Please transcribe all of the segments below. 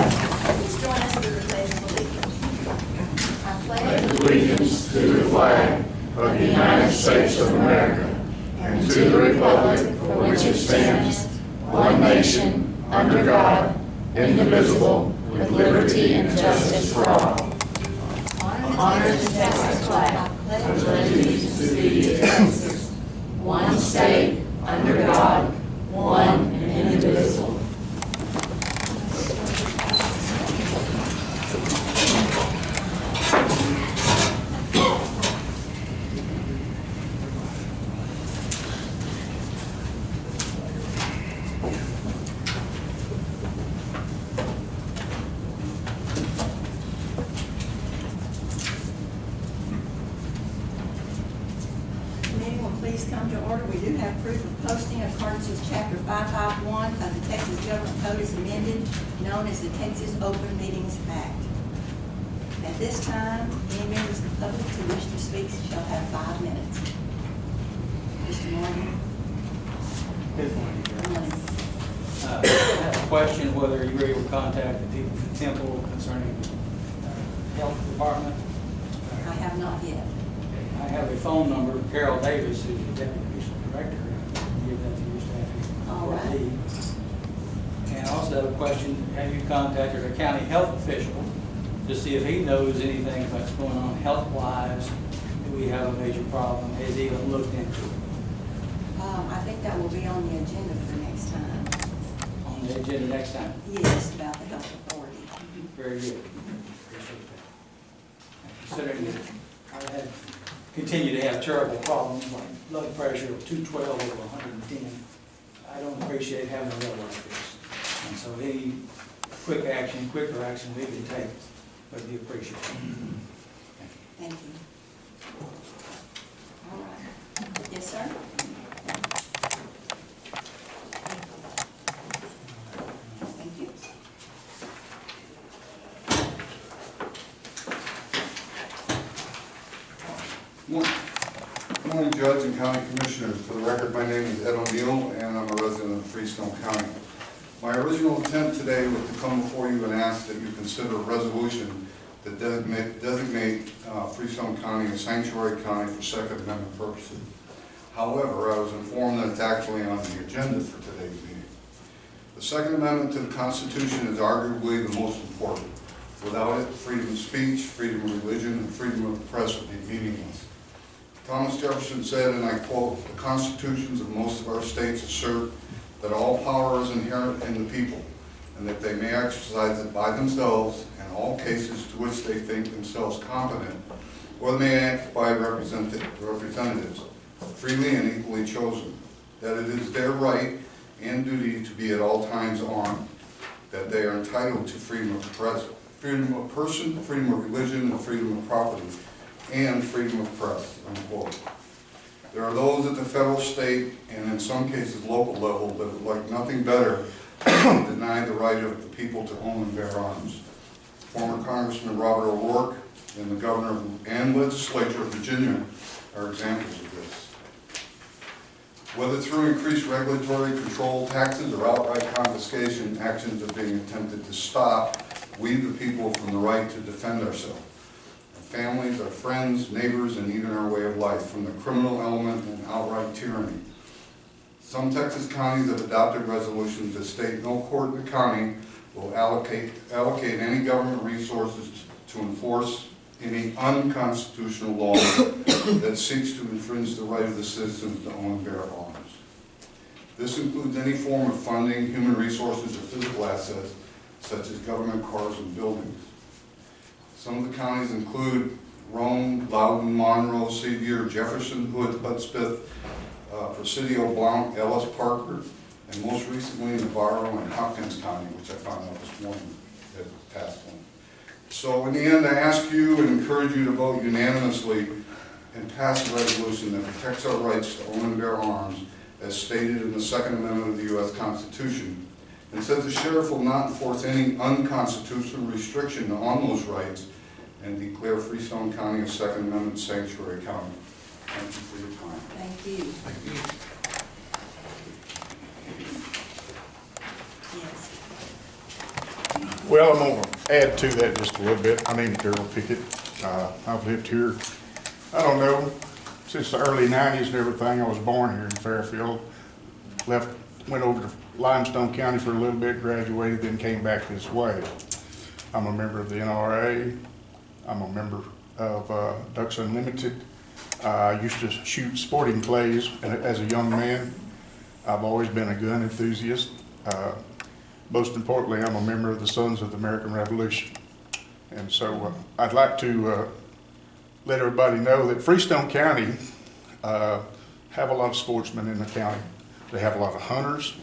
Please join us for the Pledge of Allegiance. I pledge allegiance to the flag of the United States of America and to the republic for which it stands, one nation, under God, indivisible, with liberty and justice for all. Honor the Texas flag. Pledge allegiance to the Texas, one state, under God, one and indivisible. Please come to order. We do have proof of posting in accordance with Chapter 551 of the Texas Government Code as amended, known as the Texas Open Meetings Act. At this time, any members of the public who wish to speak shall have 5 minutes. Mr. Morgan. Good morning. Good morning. I have a question whether you were able to contact the people at the temple concerning the health department. I have not yet. I have a phone number, Carol Davis, who's the deputy regional director. I'll give that to your staff. All right. And I also have a question, have you contacted a county health official to see if he knows anything that's going on health-wise? Do we have a major problem? Has he even looked into it? I think that will be on the agenda for next time. On the agenda next time? Yes, about the health authority. Very good. Appreciate that. Considering that I had continue to have terrible problems like blood pressure of 212 over 110, I don't appreciate having a bill like this. And so any quicker action we can take would be appreciated. Thank you. All right. Yes, sir? Thank you. Good morning, Judge and County Commissioners. For the record, my name is Ed O'Neill, and I'm a resident of Freestone County. My original intent today was to come before you and ask that you consider a resolution that designate Freestone County a sanctuary county for Second Amendment purposes. However, I was informed that it's actually on the agenda for today's meeting. The Second Amendment to the Constitution is arguably the most important. Without it, freedom of speech, freedom of religion, and freedom of the press would be meaningless. Thomas Jefferson said, and I quote, "The constitutions of most of our states assert that all power is inherent in the people, and that they may exercise it by themselves in all cases to which they think themselves competent, or they may act by representatives, freely and equally chosen, that it is their right and duty to be at all times armed, that they are entitled to freedom of press, freedom of person, freedom of religion, and freedom of property, and freedom of press," unquote. There are those at the federal, state, and in some cases local level that would like nothing better than deny the right of the people to own and bear arms. Former Congressman Robert O'Rourke and the governor and legislature of Virginia are examples of this. Whether through increased regulatory control, taxes, or outright confiscation, actions are being attempted to stop we the people from the right to defend ourselves. Families, our friends, neighbors, and even our way of life from the criminal element and outright tyranny. Some Texas counties have adopted resolutions that state no court in the county will allocate any government resources to enforce any unconstitutional law that seeks to infringe the right of the citizens to own and bear arms. This includes any form of funding, human resources, or physical assets, such as government cars and buildings. Some of the counties include Rome, Loudoun, Monroe, Sevier, Jefferson, Hood, Hudspeth, Presidio, Blount, Ellis, Parker, and most recently Navarro and Hopkins County, which I found out this morning that passed one. So in the end, I ask you and encourage you to vote unanimously and pass a resolution that protects our rights to own and bear arms as stated in the Second Amendment of the U.S. Constitution, and says the sheriff will not enforce any unconstitutional restriction on those rights and declare Freestone County a Second Amendment sanctuary county. Thank you for your time. Thank you. Thank you. Yes. Well, I'm gonna add to that just a little bit. My name is Darrell Pickett. I've lived here, I don't know, since the early 90s and everything. I was born here in Fairfield. Went over to Limestone County for a little bit, graduated, then came back this way. I'm a member of the NRA. I'm a member of Ducks Unlimited. I used to shoot sporting clays as a young man. I've always been a gun enthusiast. Most importantly, I'm a member of the Sons of the American Revolution. And so I'd like to let everybody know that Freestone County have a lot of sportsmen in the county. They have a lot of hunters.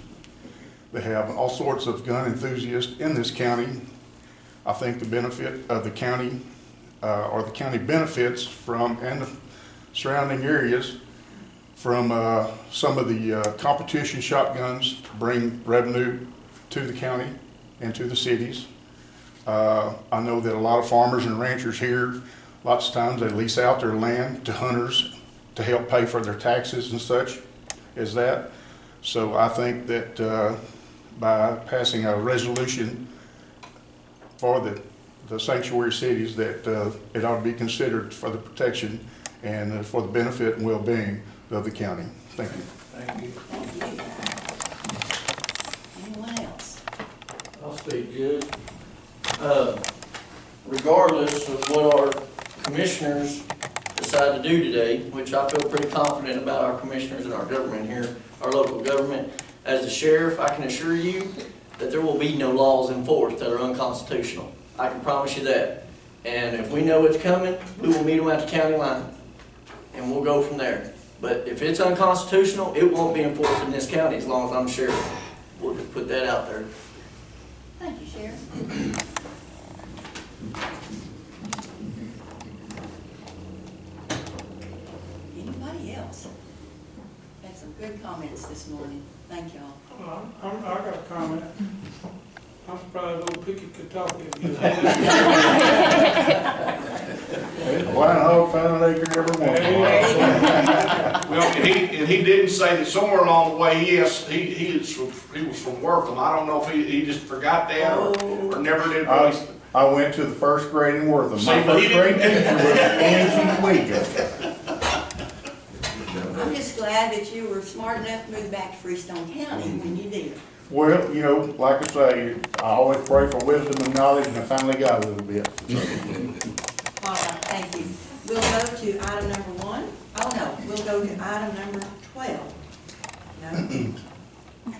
They have all sorts of gun enthusiasts in this county. I think the benefit of the county, or the county benefits from, and the surrounding areas, from some of the competition shotguns bring revenue to the county and to the cities. I know that a lot of farmers and ranchers here, lots of times they lease out their land to hunters to help pay for their taxes and such as that. So I think that by passing a resolution for the sanctuary cities, that it ought to be considered for the protection and for the benefit and well-being of the county. Thank you. Thank you. Thank you. Anyone else? I'll speak, Judge. Regardless of what our commissioners decide to do today, which I feel pretty confident about our commissioners and our government here, our local government, as the sheriff, I can assure you that there will be no laws enforced that are unconstitutional. I can promise you that. And if we know it's coming, we will meet them at the county line, and we'll go from there. But if it's unconstitutional, it won't be enforced in this county as long as I'm sheriff. We'll just put that out there. Thank you, Sheriff. Anybody else? Had some good comments this morning. Thank y'all. Well, I got a comment. I'm surprised old Pickett could talk to you. Why not found an acre every one? Well, and he didn't say that somewhere along the way, yes, he was from Wortham. I don't know if he just forgot that or never did. I went to the first grade in Wortham. See, My but he first grade didn't- teacher was Angie Weaver. I'm just glad that you were smart enough to move back to Freestone County when you did. Well, you know, like I say, I always pray for wisdom and knowledge, and I finally got a little bit. All right, thank you. We'll go to item number 1. Oh, no, we'll go to item number 12. No,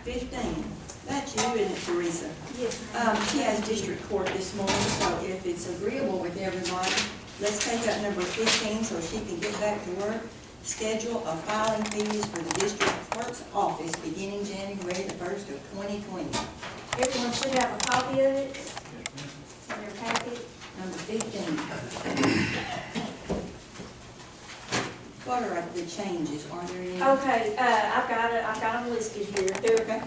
15. That's you, isn't it, Teresa? Yes. She has district court this morning, so if it's agreeable with everybody, let's take up number 15 so she can get back to work. Schedule of filing fees for the district clerk's office beginning January the 1st of 2020. Everyone should have a copy of it in their packet. Number 15. What are the changes? Are there any? Okay, I've got them listed here. There Okay.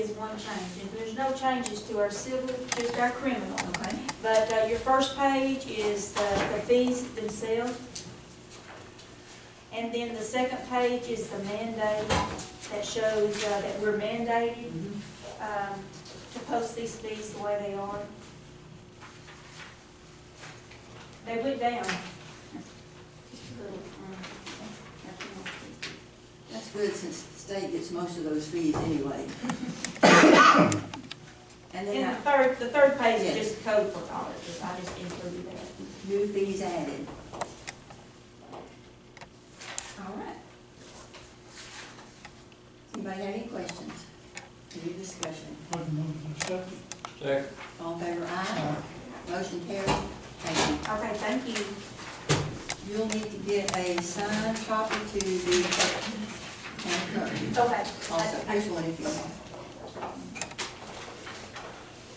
is one change, and there's no changes to our civil, just our criminal. Okay. But your first page is the fees themselves. And then the second page is the mandate that shows that we're mandated to post these fees the way they are. They went down. That's good since the state gets most of those fees anyway. And then And the third page Yes. is just code for auditors. I just included that. new fees added. All right. Anybody have any questions? Any discussion? Second. All in favor, aye. Motion carried. Thank you. Okay, thank you. You'll need to get a signed copy to the county clerk. Okay. Also, here's one if you want.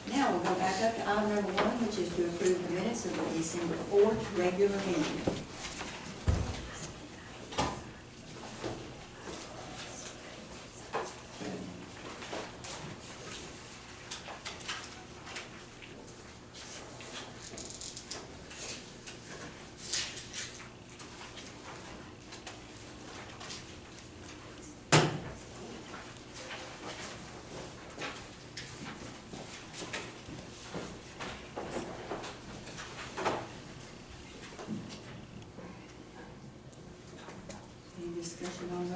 Now we'll go back up to item number 1, which is to approve the minutes of the December 4th regular meeting.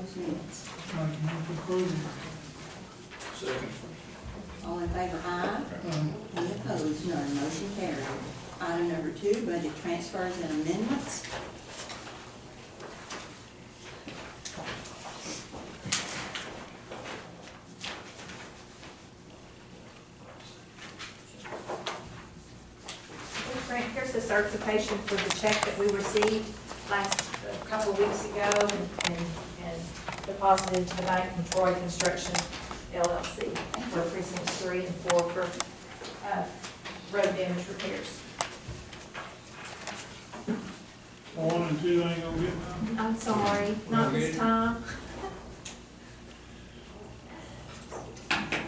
those minutes. Make a motion to approve. Second. All in favor, aye. Any opposed, none, motion carried. Item number 2, budget transfers and amendments. Frank, here's the certification for the check that we received a couple of weeks ago and deposited into the bank from Troy Construction LLC for precincts 3 and 4 for road damage repairs. 1 and 2 ain't gonna get none. I'm sorry, not this time.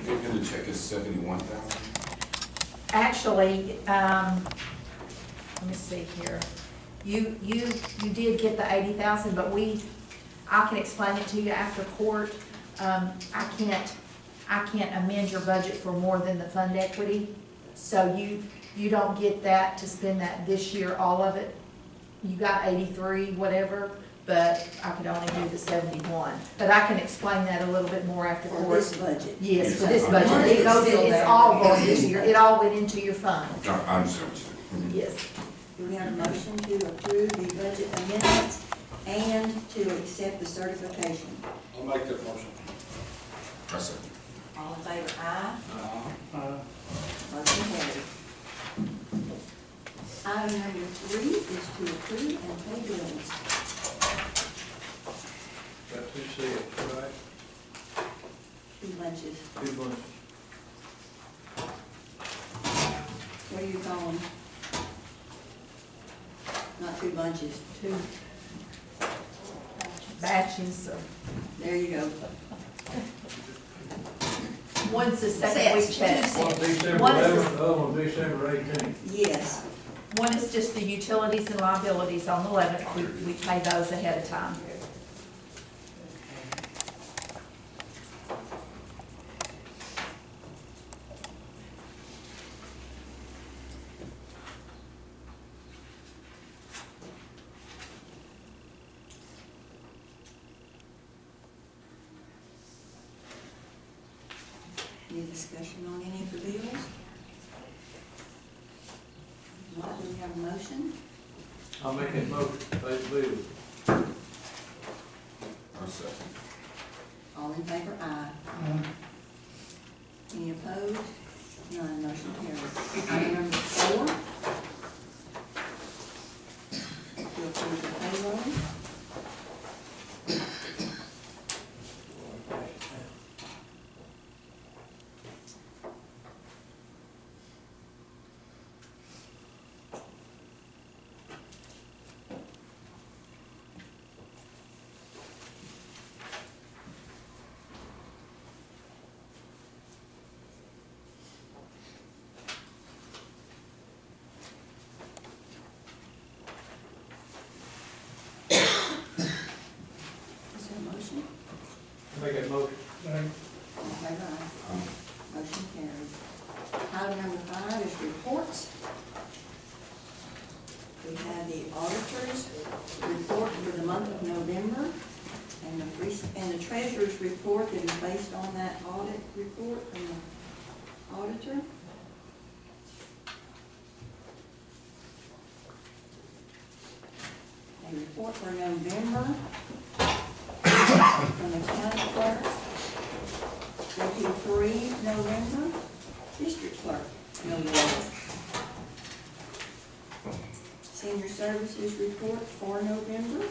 You're gonna check is 71,000? Actually, let me see here. You did get the 80,000, but I can explain it to you after court. I can't amend your budget for more than the fund equity. So you don't get that to spend that this year, all of it. You got 83, whatever, but I could only do the 71. But I can explain that a little bit more after For court. this budget. Yes, for this budget. Money It is goes, still it's there. all going this year. It all went into your fund. I understand what you're saying. Yes. Do we have a motion to approve the budget amendments and to accept the certification? I'll make that motion. I second. All in favor, aye. Motion carried. Item number 3 is to approve and pay bills. Got 2 sets, right? 2 bunches. 2 bunches. What do you call them? Not 2 bunches. 2 batches of, There you go. one's the second week Sets, check. two sets. December One is- 11th, the other one December 18th. Yes. One is just the utilities and liabilities on the 11th. We pay those ahead of time. Any discussion on any of the bills? Not, do we have a motion? I'll make that motion, pay the bill. I second. All in favor, aye. Any opposed? None, motion carries. Item number 4. To approve the payroll. Is there a motion? Make that motion. All in favor, aye. Motion carries. Item number 5 is reports. We have the auditor's report for the month of November and the treasurer's report that is based on that audit report from the auditor. A report for November from the county clerk. Deputy 3, November. District clerk, November. Senior services report for November.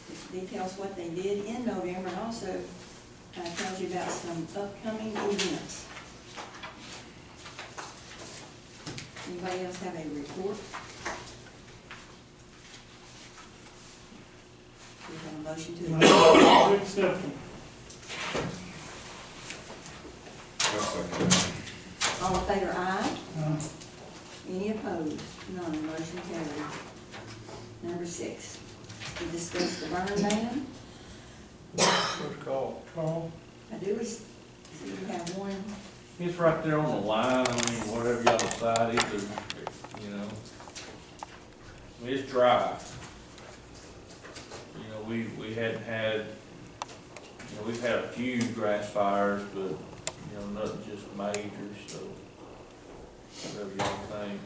This details what they did in November and also tells you about some upcoming events. Anybody else have a report? We have a motion to approve. Accept them. I second. All in favor, aye. Any opposed? None, motion carried. Number 6, to discuss the burn ban. What's called? Call. I do is, see, you have one, It's right there on the line, I mean, whatever y'all decide, either, you know. I mean, it's dry. we hadn't had, we've had a few grass fires, but, nothing just major, so whatever y'all think.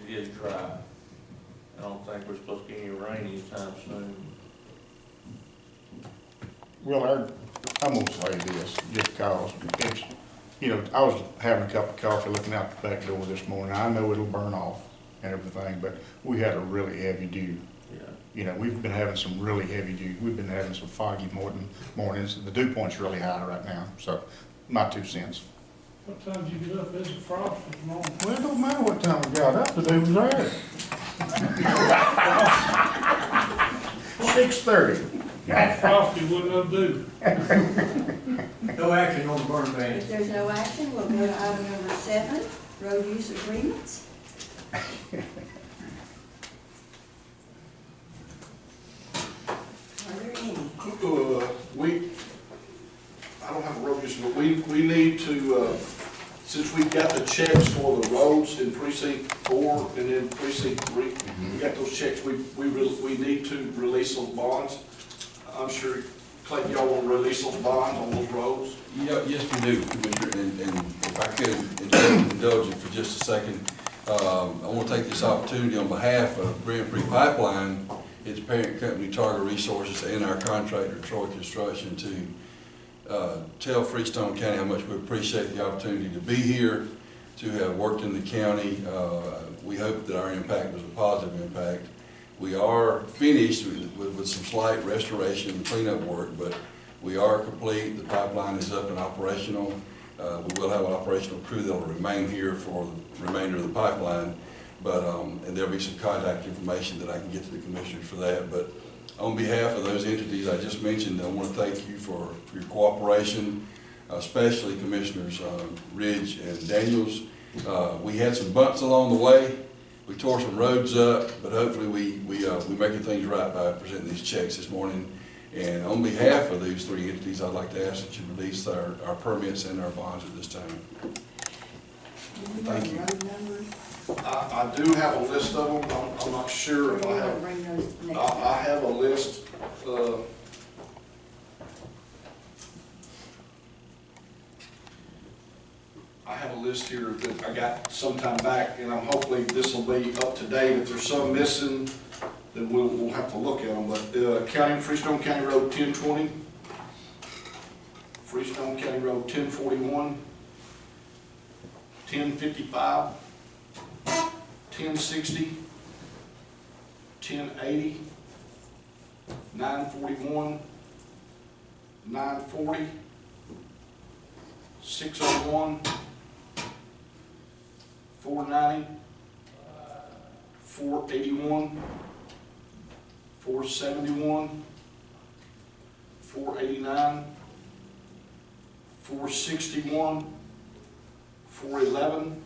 It is dry. I don't think we're supposed to get any rain anytime soon. Well, I'm gonna say this, just because it's, I was having a cup of coffee looking out the back door this morning. I know it'll burn off and everything, but we had a really heavy dew. Yeah. We've been having some really heavy dew. We've been having some foggy mornings. The dew point's really high right now, so my 2 cents. What time did you get up? Is it frost this morning? Well, it don't matter what time we got up, the dew was there. 6:30. Frosty wouldn't undo. No action on the burn ban. If there's no action, we'll go to item number 7, road use agreements. Are there any? I don't have a road use, but we need to, since we've got the checks for the roads in precinct 4 and in precinct 3, we got those checks, we need to release those bonds. I'm sure, Clayton, y'all want to release those bonds on those roads? Yeah, yes, we do, Commissioner, and if I could indulge you for just a second, I want to take this opportunity on behalf of Grand Prix Pipeline, its parent company Target Resources, and our contractor Troy Construction to tell Freestone County how much we appreciate the opportunity to be here, to have worked in the county. We hope that our impact was a positive impact. We are finished with some slight restoration and cleanup work, but we are complete. The pipeline is up and operational. We will have an operational crew that will remain here for the remainder of the pipeline, but and there'll be some contact information that I can get to the commissioners for that. But on behalf of those entities I just mentioned, I want to thank you for your cooperation, especially Commissioners Ridge and Daniels. We had some bumps along the way. We tore some roads up, but hopefully we're making things right by presenting these checks this morning. And on behalf of these 3 entities, I'd like to ask that you release our permits and our bonds at this time. Thank you. Road numbers? I do have a list of them. I'm not sure if I have. Bring those next I have a list. I have a list here that I got sometime back, and I'm hopefully this will be up to date. If there's some missing, then we'll have to look at them. But Freestone County Road 1020, Freestone County Road 1041, 1055, 1060, 1080, 941, 940, 601, 490, 481, 471, 489, 461, 411,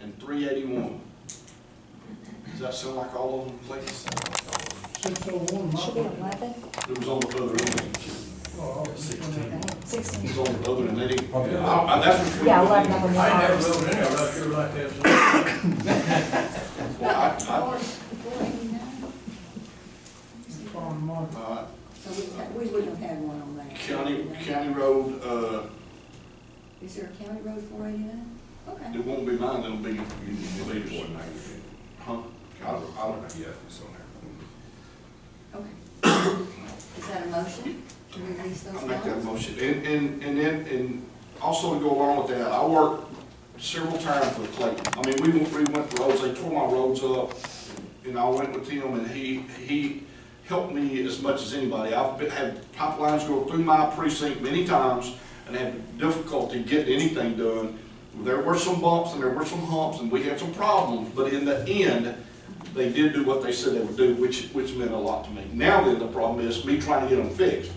and 381. Does that sound like all of them, please? 601, Should be my. 11. It was on the other end. Oh, 16. It was on the other end, Eddie. Probably That's what we. Yeah, 11 of them. I ain't never rode in there, but I sure like to have some. Well, 489. on Mark. So we wouldn't have had one on that. County Road, Is there a county road 489? Okay. it won't be mine, it'll be the leaders. Huh? I'll, Yeah, it's on there. Okay. Is that a motion to release those I'll make that bonds? motion. And also to go along with that, I worked several times with Clayton. I mean, we went the roads, they tore my roads up, and I went with him, and he helped me as much as anybody. I've had pipelines go through my precinct many times and had difficulty getting anything done. There were some bumps and there were some humps and we had some problems, but in the end, they did do what they said they would do, which meant a lot to me. Now then, the problem is me trying to get them fixed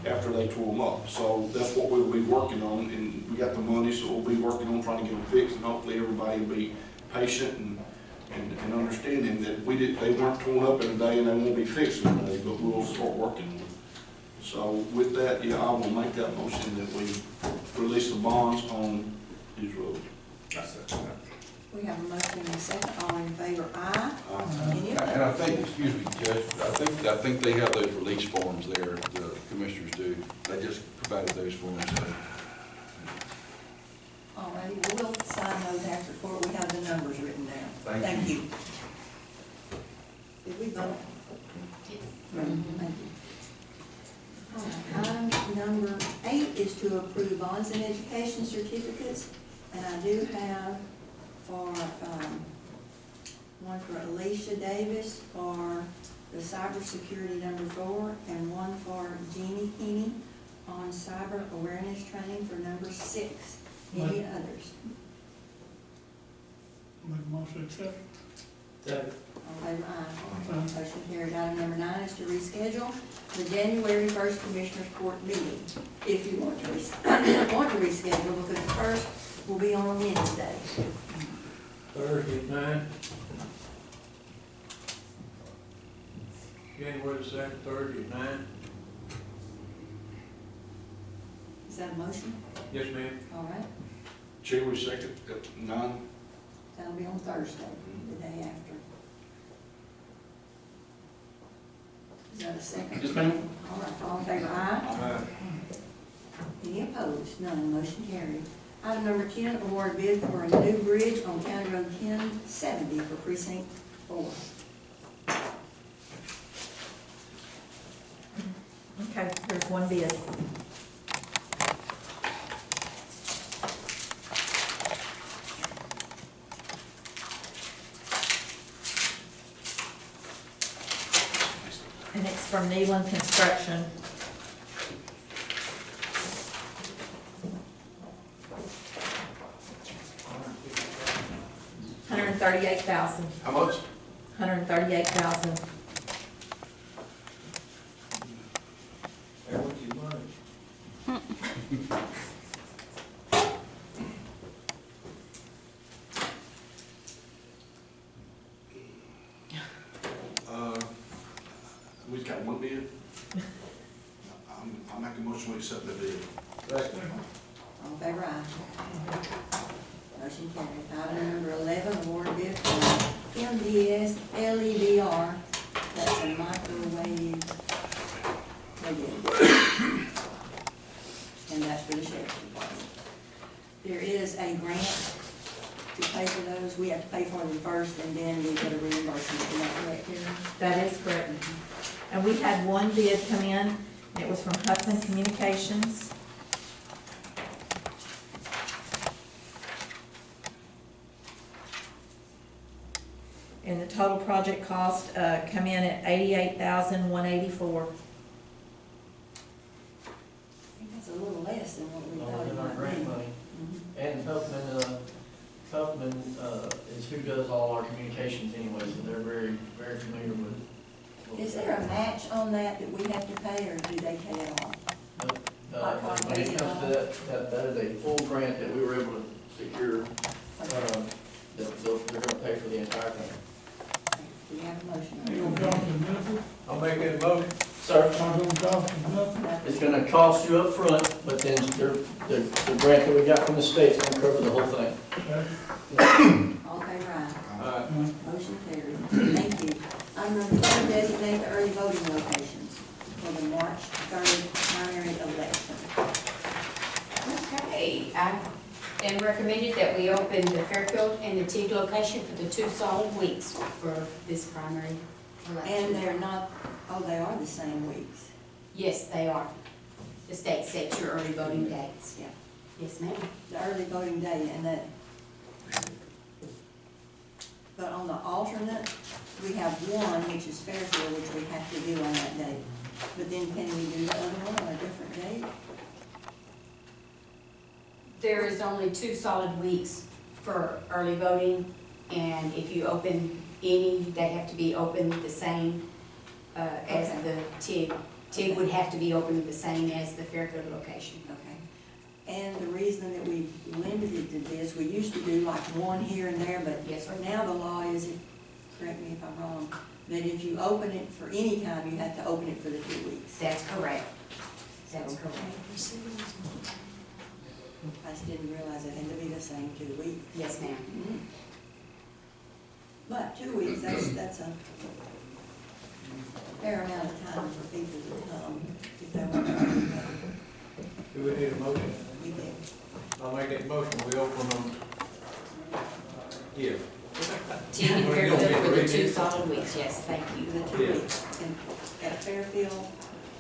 after they tore them up. So that's what we'll be working on, and we got the money, so we'll be working on trying to get them fixed, and hopefully everybody will be patient and understanding that they weren't torn up in a day and they won't be fixed in a day, but we'll start working on it. So with that, yeah, I will make that motion that we release the bonds on these roads. We have a motion and a second. All in favor, aye. Any And I opposed? think, excuse me, Judge, I think they have those release forms there, the commissioners do. They just provided those forms, so. All righty, we'll sign those after court. We have the numbers written down. Thank you. Did we vote? Right, thank you. All right, item number 8 is to approve bonds and education certificates. And I do have for, one for Alicia Davis for the cybersecurity number 4, and one for Jeannie Keeney on cyber awareness training for number 6. Any others? Make a motion to accept. All in favor, aye. Motion carried. Item number 9 is to reschedule the January 1st Commissioners Court meeting, if you want to reschedule, because the first will be on Wednesday. Thursday at 9. January the 2nd, Thursday at 9. Is that a motion? Yes, ma'am. All right, January 2nd at 9. that'll be on Thursday, the day after. Is that a second? Yes, ma'am. All right, all in favor, aye. Any opposed? None, motion carried. Item number 10, award bid for a new bridge on County Road 1070 for precinct 4. Okay, there's one bid. And it's from Neelan Construction. $138,000. How much? $138,000. Hey, what's your money? We just got one bid. I'm making a motion to accept that bid. All in favor, aye. Motion carried. Item number 11, award bid for MDS LEDR, that's a microwave radio. And that's for the sheriff's department. There is a grant to pay for those. We have to pay for them first, and then we get a reimbursement. Is that correct, Karen? That is correct. And we had one bid come in, and it was from Hudson Communications. And the total project cost, come in at $88,184. I think that's a little less than what we Lower thought it than our might grant be. money. Mhm. And Huffman is who does all our communications anyway, so they're very, very familiar with it. Is there a match on that we have to pay, or do they pay it all? When it comes to that is a full grant that we were able to secure, they're gonna pay for the entire thing. Do we have a motion? Ain't gonna cost us nothing. I'll make that motion. Sir, Ain't gonna cost us nothing. it's gonna cost you up front, but then the grant that we got from the state's gonna cover the whole thing. All in favor, aye. Alright. Motion carried. Thank you. Item number 12, designate the early voting locations for the March 3rd primary election. Okay, and recommended that we open the Fairfield and the Teague location for the 2 solid weeks for this primary election. And they're not, oh, they are the same weeks. Yes, they are. The state sets your early voting dates. Yeah. Yes, ma'am. The early voting day and that. But on the alternate, we have one, which is Fairfield, which we have to do on that day. But then can we do the other one on a different date? There is only 2 solid weeks for early voting, and if you open any, they have to be open the same as Okay. the TIG. TIG would have to be open the same as the Fairfield location. Okay. And the reason that we limited to this, we used to do like one here and there, but Yes, sir. now the law is, correct me if I'm wrong, that if you open it for any time, you have to open it for the 2 weeks. That's correct. That's correct. I just didn't realize it had to be the same 2 weeks. Yes, ma'am. But 2 weeks, that's a fair amount of time for people to come if they want to come. Do we need a motion? We do. I'll make that motion, we open them, if. Till you very good for the 2 solid weeks, yes, thank you. The 2 Yeah. weeks at Fairfield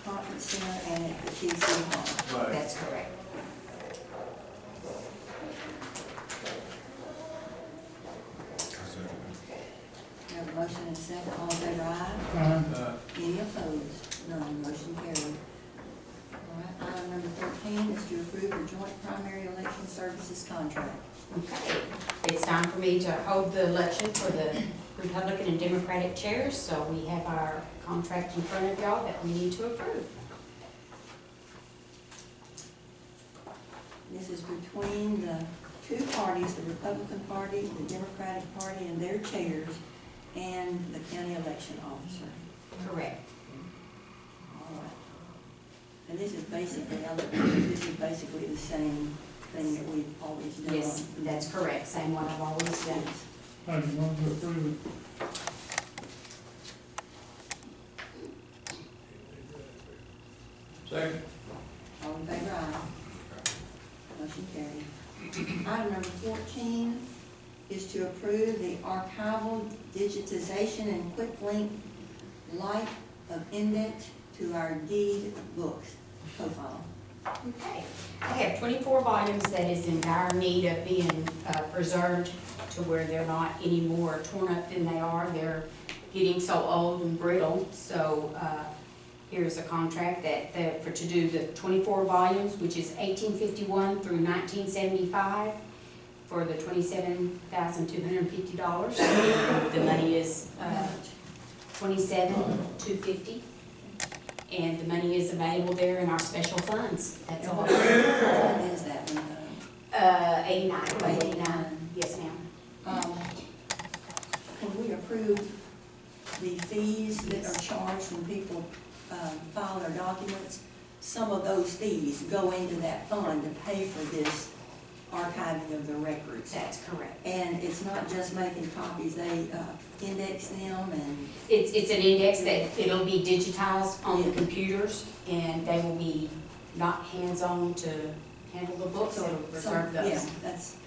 Conference Center and at the TC Hall. Right. That's correct. We have a motion and a second. All in favor, aye? Uh, Any opposed? None. Motion carried. All right, item number 13 is to approve the joint primary election services contract. Okay, it's time for me to hold the election for the Republican and Democratic chairs, so we have our contract in front of y'all that we need to approve. This is between the 2 parties, the Republican Party, the Democratic Party, and their chairs, and the county election officer. Correct. All right. And this is basically the same thing that we've always done. Yes, that's correct, same one I've always done. I just want to approve it. Second. All in favor, aye. Motion carried. Item number 14 is to approve the archival digitization and quick link light of index to our deed books profile. Okay, I have 24 volumes that is in dire need of being preserved to where they're not any more torn up than they are. They're getting so old and brittle, so here's a contract to do the 24 volumes, which is 1851 through 1975 for the $27,250. The money is $27,250. And the money is available there in our special funds. That's all. What is that one? 89, 89, yes ma'am. Can we approve the fees that are charged when people file their documents? Some of those fees go into that fund to pay for this archiving of the records. That's correct. And it's not just making copies, they index them and... It's an index that it'll be digitized on the computers, and they will be not hands-on to handle the books, it'll preserve Yeah, those.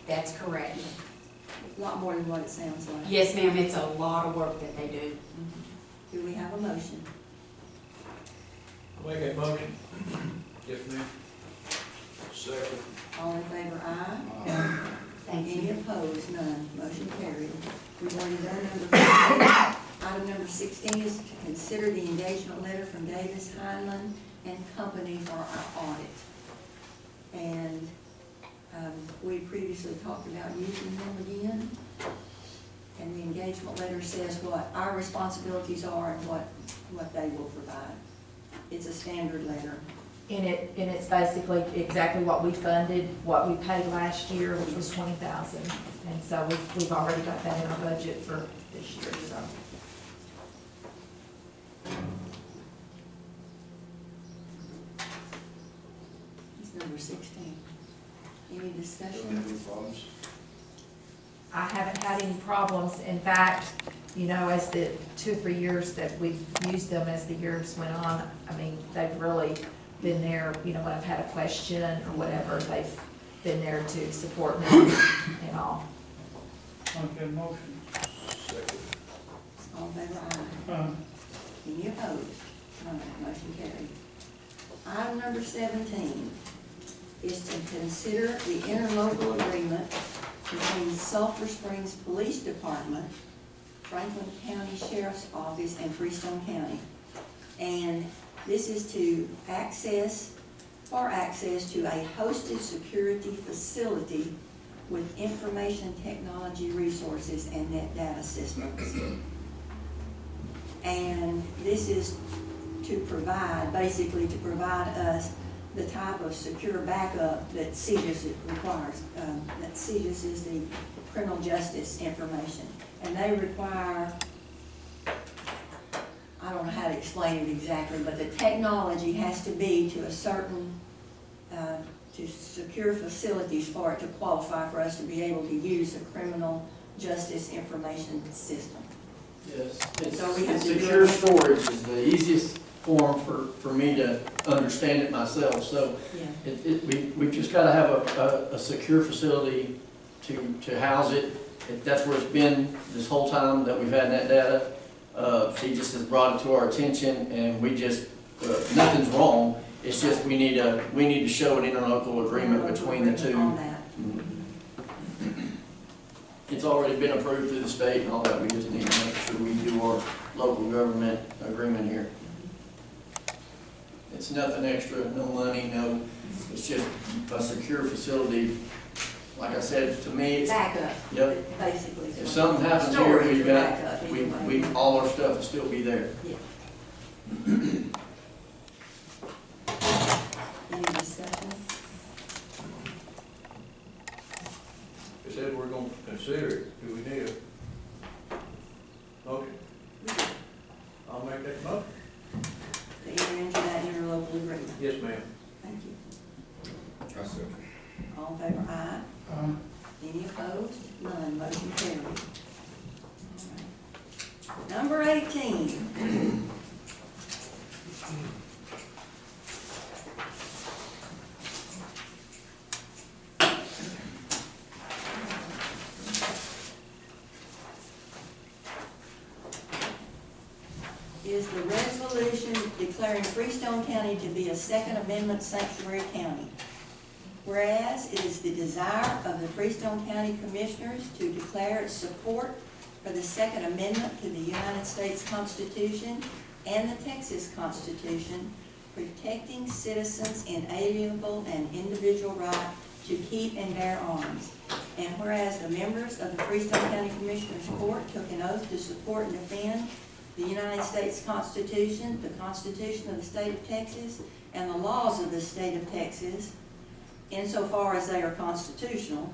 That's correct. a lot more than what it sounds like. Yes ma'am, it's a lot of work that they do. Do we have a motion? I'll make that motion. Yes, ma'am. Second. All in favor, aye? Thank Any you. opposed? None. Motion carried. We've already done number 15. Item number 16 is to consider the engagement letter from Davis, Heinlein and Company for our audit. And we previously talked about using them again. And the engagement letter says what our responsibilities are and what they will provide. It's a standard letter. And it's basically exactly what we funded, what we paid last year, which was $20,000. And so we've already got that in our budget for this year, so. It's number 16. Any discussion? Any problems? I haven't had any problems. In fact, you know, as the 2 or 3 years that we've used them, as the years went on, I mean, they've really been there, you know, when I've had a question or whatever, they've been there to support me and all. Okay, motion. Second. All in favor, aye. Any opposed? None. Motion carried. Item number 17 is to consider the interlocal agreement between Sulphur Springs Police Department, Franklin County Sheriff's Office, and Freestone County. And this is to access to a hosted security facility with information technology resources and net data systems. And this is to provide, basically to provide us the type of secure backup that CJIS requires. That CJIS is the criminal justice information. And they require, I don't know how to explain it exactly, but the technology has to be to a certain, to secure facilities for it to qualify for us to be able to use the criminal justice information system. Yes, So we have to do secure it. storage is the easiest form for me to understand it myself, so Yeah. we've just gotta have a secure facility to house it. That's where it's been this whole time that we've had that data. She just has brought it to our attention, and we just, nothing's wrong, it's just we need to show an interlocal agreement between the two. On that. It's already been approved through the state and all that, we just need to make sure we do our local government agreement here. It's nothing extra, no money, no, it's just a secure facility. Like I said, to me, it's, Backup. Yep. Basically. if something happens here, Storage we've or got, backup, we, anyway. all our stuff will still be there. Yeah. Any discussion? We said we're gonna consider it, do we need a motion? I'll make that motion. To enter into that interlocal agreement. Yes, ma'am. Thank you. That's it. All in favor, aye. Any opposed? None, motion carried. All right. Number 18. Is the resolution declaring Freestone County to be a Second Amendment sanctuary county. Whereas it is the desire of the Freestone County Commissioners to declare its support for the Second Amendment to the United States Constitution and the Texas Constitution, protecting citizens' inalienable and individual right to keep and bear arms. And whereas the members of the Freestone County Commissioners Court took an oath to support and defend the United States Constitution, the Constitution of the State of Texas, and the laws of the State of Texas, insofar as they are constitutional.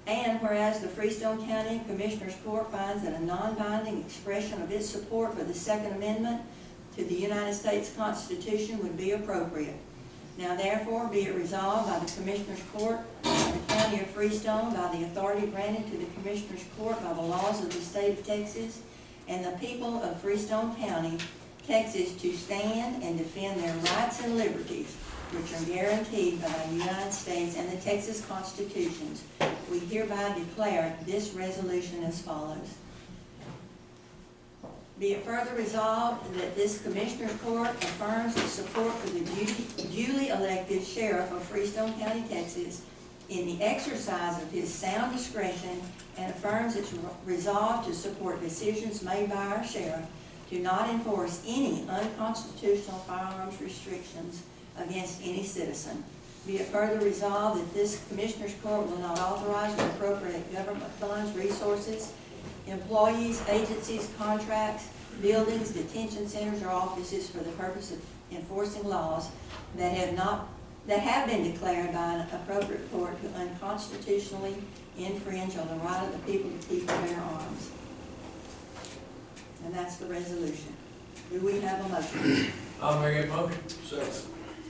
And whereas the Freestone County Commissioners Court finds that a non-binding expression of its support for the Second Amendment to the United States Constitution would be appropriate. Now therefore be it resolved by the Commissioners Court of the County of Freestone, by the authority granted to the Commissioners Court by the laws of the State of Texas and the people of Freestone County, Texas, to stand and defend their rights and liberties, which are guaranteed by the United States and the Texas Constitutions. We hereby declare this resolution as follows. Be it further resolved that this Commissioner's Court affirms its support for the duly elected Sheriff of Freestone County, Texas, in the exercise of his sound discretion, and affirms its resolve to support decisions made by our Sheriff to not enforce any unconstitutional firearms restrictions against any citizen. Be it further resolved that this Commissioner's Court will not authorize or appropriate government funds, resources, employees, agencies, contracts, buildings, detention centers, or offices for the purpose of enforcing laws that have been declared by an appropriate court to unconstitutionally infringe on the right of the people to keep and bear arms. And that's the resolution. Do we have a motion? I'll make that motion.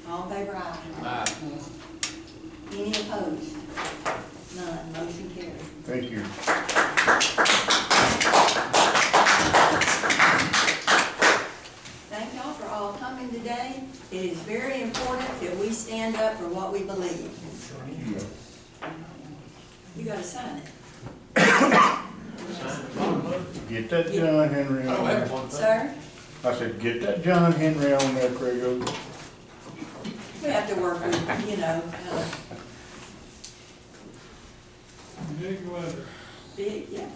All in favor, aye. Aye. Any opposed? None, motion carried. Thank you. Thank y'all for all coming today. It is very important that we stand up for what we believe. You gotta sign it. Get that John Henry on there. Sir, I said, get that John Henry on there, Craig. we have to work with, Big letter. big, yeah.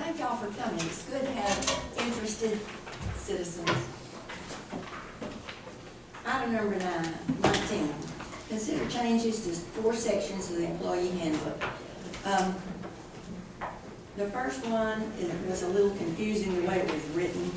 thank y'all for coming. It's good to have interested citizens. Item number 19, consider changes to 4 sections of the employee handbook. The first one was a little confusing the way it was written,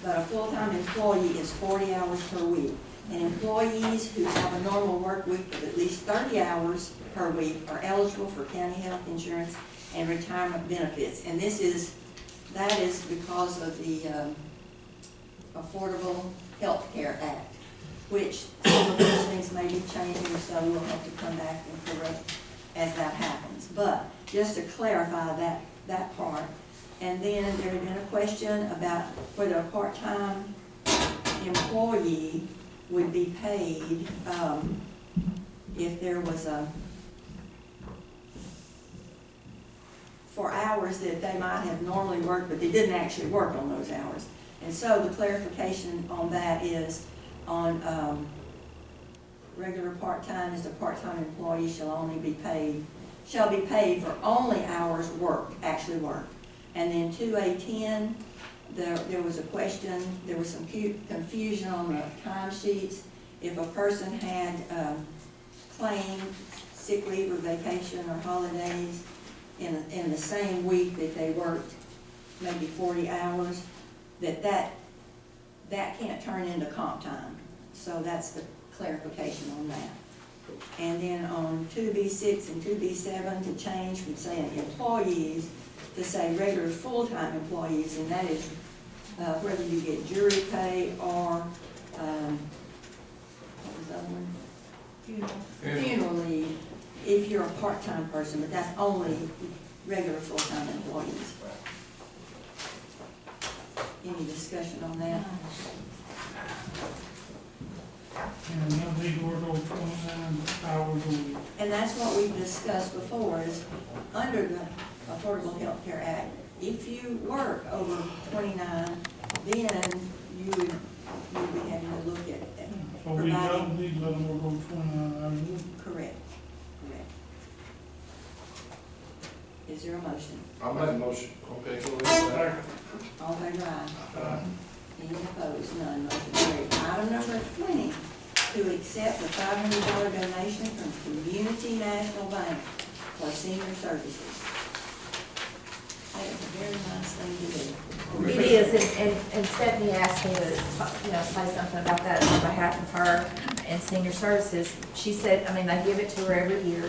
but a full-time employee is 40 hours per week. And employees who have a normal work week of at least 30 hours per week are eligible for county health insurance and retirement benefits. And that is because of the Affordable Health Care Act, which some of those things may be changing, so we'll have to come back and correct as that happens. But just to clarify that part. And then there had been a question about whether a part-time employee would be paid if there was for hours that they might have normally worked, but they didn't actually work on those hours. And so the clarification on that is on regular part-time is a part-time employee shall be paid for only hours actually worked. And then 2A10, there was a question, there was some confusion on the timesheets. If a person had claimed sick leave or vacation or holidays in the same week that they worked maybe 40 hours, that can't turn into comp time. So that's the clarification on that. And then on 2B6 and 2B7 to change from saying employees to say regular full-time employees, and that is whether you get jury pay or what was the other one? Funeral leave if you're a part-time person, but that's only regular full-time employees. Any discussion on that? And now they work over 29 hours a week. And that's what we've discussed before, is under the Affordable Health Care Act, if you work over 29, then you would be having to look at So we don't need to let them work over 29 hours a week. Correct. Is there a motion? I'll make a motion. Okay, go ahead. All in favor, aye. Any opposed? None. Motion carried. Item number 20, to accept a $500 donation from Community National Bank for senior services. That is a very nice thing to do. It is, and Stephanie asked me to, say something about that on behalf of her and senior services. She said, they give it to her every year,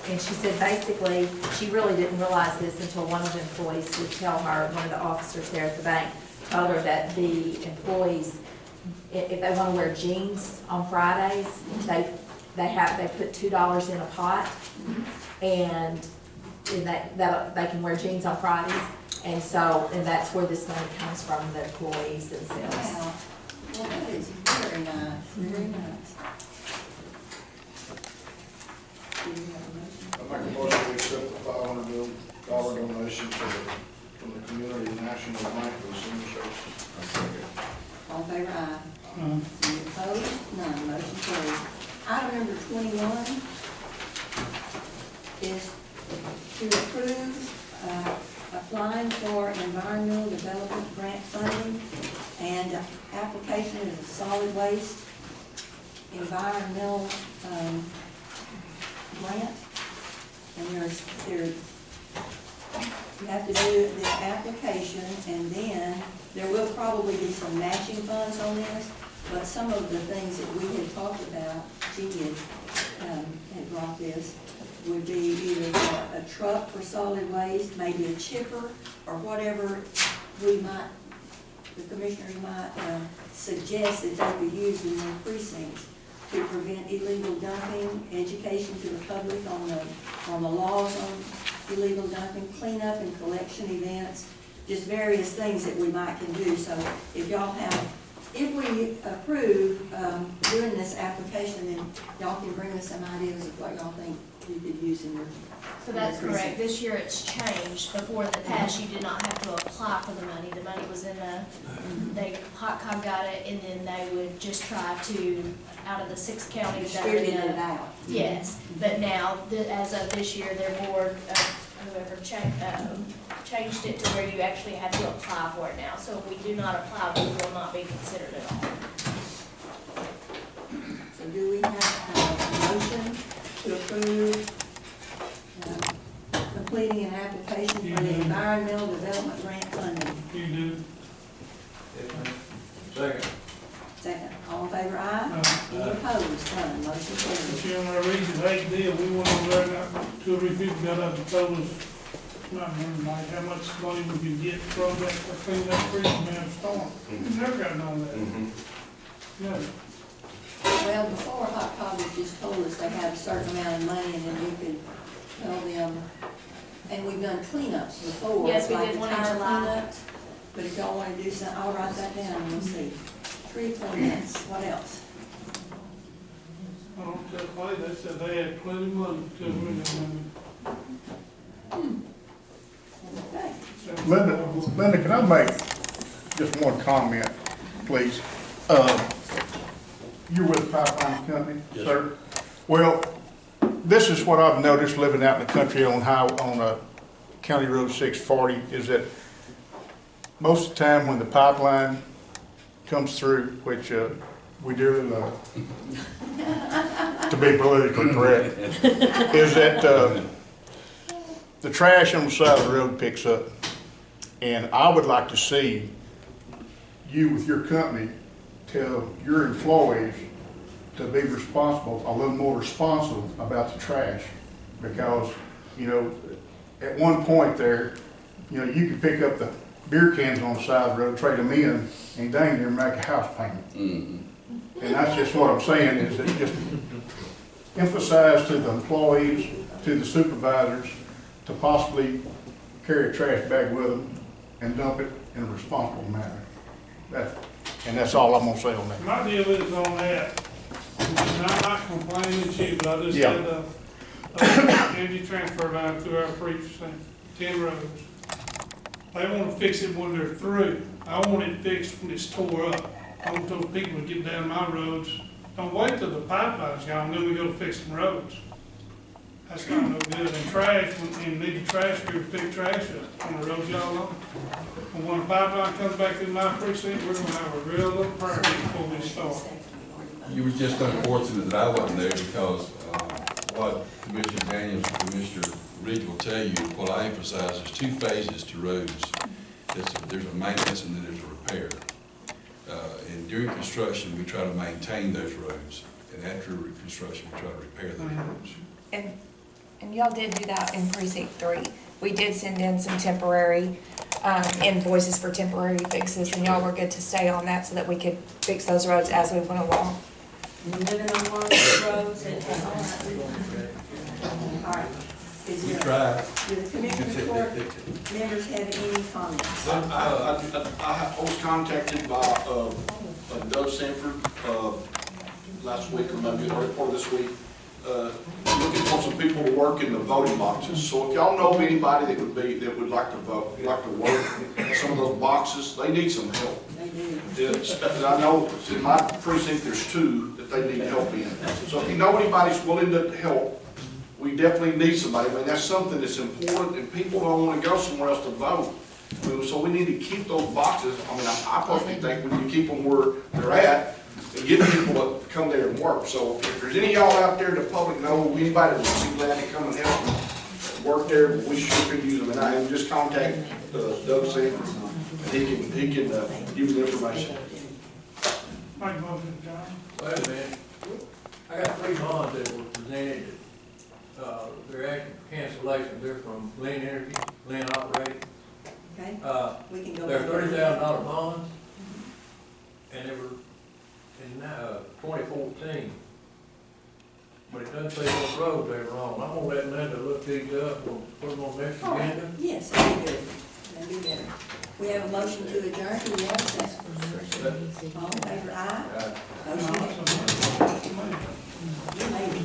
and she said basically, she really didn't realize this until one of the employees would tell her, one of the officers there at the bank, told her that the employees, if they want to wear jeans on Fridays, they put $2 in a pot, and that they can wear jeans on Fridays, and that's where this money comes from, the employees themselves. Wow. Well, that is very nice, very nice. Do you have a motion? I make a motion to accept the $500 donation from the Community National Bank for senior services. All in favor, aye. Any opposed? None. Motion carries. Item number 21 is to approve applying for environmental development grant funding, and application is a solid waste environmental grant. And you have to do this application, and then there will probably be some matching funds on this, but some of the things that we had talked about, Jean had brought this, would be either a truck for solid waste, maybe a chipper, or whatever the commissioners might suggest that they could use in their precincts to prevent illegal dumping, education to the public on the laws on illegal dumping, cleanup and collection events, just various things that we might can do. So if we approve doing this application, then y'all can bring us some ideas of what y'all think you could use in your. So that's correct. This year it's changed. Before in the past, you did not have to apply for the money. The money was in Hot Cog got it, and then they would just try to, out of the 6 counties that are in. Distribute it out. Yes, but now, as of this year, their board, whoever changed it to where you actually had to apply for it now. So if we do not apply, we will not be considered at all. So do we have a motion to approve completing an application for the environmental development grant funding? You do. Second. Second, all in favor, aye? Any opposed? None, motion carries. Chairman, I read the eight deal, we went over there, now, 2 or 3 people got up and told us, not remember, like, how much money we could get from that, to clean that creek from that storm. We never got none of that. Never. Well, before Hot Topic just told us they had a certain amount of money and then we could tell them, and we've done cleanups before. Yes, we like did the one in tire July. cleanups. But if y'all wanna do something, I'll write that down and we'll see. Tree cleanups, what else? I don't tell why, they said they had plenty of money to Okay. Linda, can I make just one comment, please? You're with the pipeline company, Yes, sir? Well, this is what I've noticed living out in the country on County Road 640, is that most of the time when the pipeline comes through, which we dearly love, to be politically correct, is that the trash on the side of the road picks up. And I would like to see you with your company tell your employees to be responsible, a little more responsible about the trash. Because, you know, at one point there, you know, you could pick up the beer cans on the side of the road, trade them in, and dang near make a house payment. And that's just what I'm saying, is that just emphasize to the employees, to the supervisors, to possibly carry a trash bag with them and dump it in a responsible manner. And that's all I'm gonna say on that. My deal is on that, and I'm not complaining at you, but I just had a energy transfer line through our precinct, 10 roads. They wanna fix it when they're through. I want it fixed when it's tore up. I want those people to get down my roads. Don't wait till the pipeline's gone, then we go to fix them roads. That's not no good. And trash, when you need the trash, we pick trash up on the roads y'all on. And when the pipeline comes back through my precinct, we're gonna have a real little prayer before we start. You were just unfortunate that I wasn't there because what Commissioner Daniels and Commissioner Ridge will tell you, what I emphasize is 2 phases to roads. There's a maintenance and then there's a repair. And during construction, we try to maintain those roads. And after construction, we try to repair those roads. And y'all did do that in precinct 3. We did send in some temporary invoices for temporary fixes, and y'all were good to stay on that so that we could fix those roads as we went along. Living on one of the roads and all that. All right. We tried. Do the commissioner court members have any comments? I was contacted by Doug Sanford last week, or maybe the report this week, looking for some people to work in the voting boxes. So if y'all know of anybody that would like to vote, like to work in some of those boxes, they need some help. They do. I know in my precinct there's 2 that they need help in. So if you know anybody's willing to help, we definitely need somebody. I mean, that's something that's important, and people don't want to go somewhere else to vote. So we need to keep those boxes. I mean, I personally think we need to keep them where they're at and get people to come there and work. So if there's any of y'all out there, the public know, anybody would be glad to come and help them work there, but we sure could use them. And I just contact Doug Sanford, and he can give you the information. Make a motion, John. Wait a minute. I got 3 bonds that were presented. They're asking for cancellation. They're from Lynn Energy, Lynn Operating. Okay, we can go. They're back. $30,000 bonds, and they were in 2014. But it doesn't say what road they're on. I'm gonna let Linda look these up, we'll put them on next All right. agenda. Yes, that'd be good. That'd be better. We have a motion to adjourn. Do we have a second? All in favor, aye? Right. Motion carries.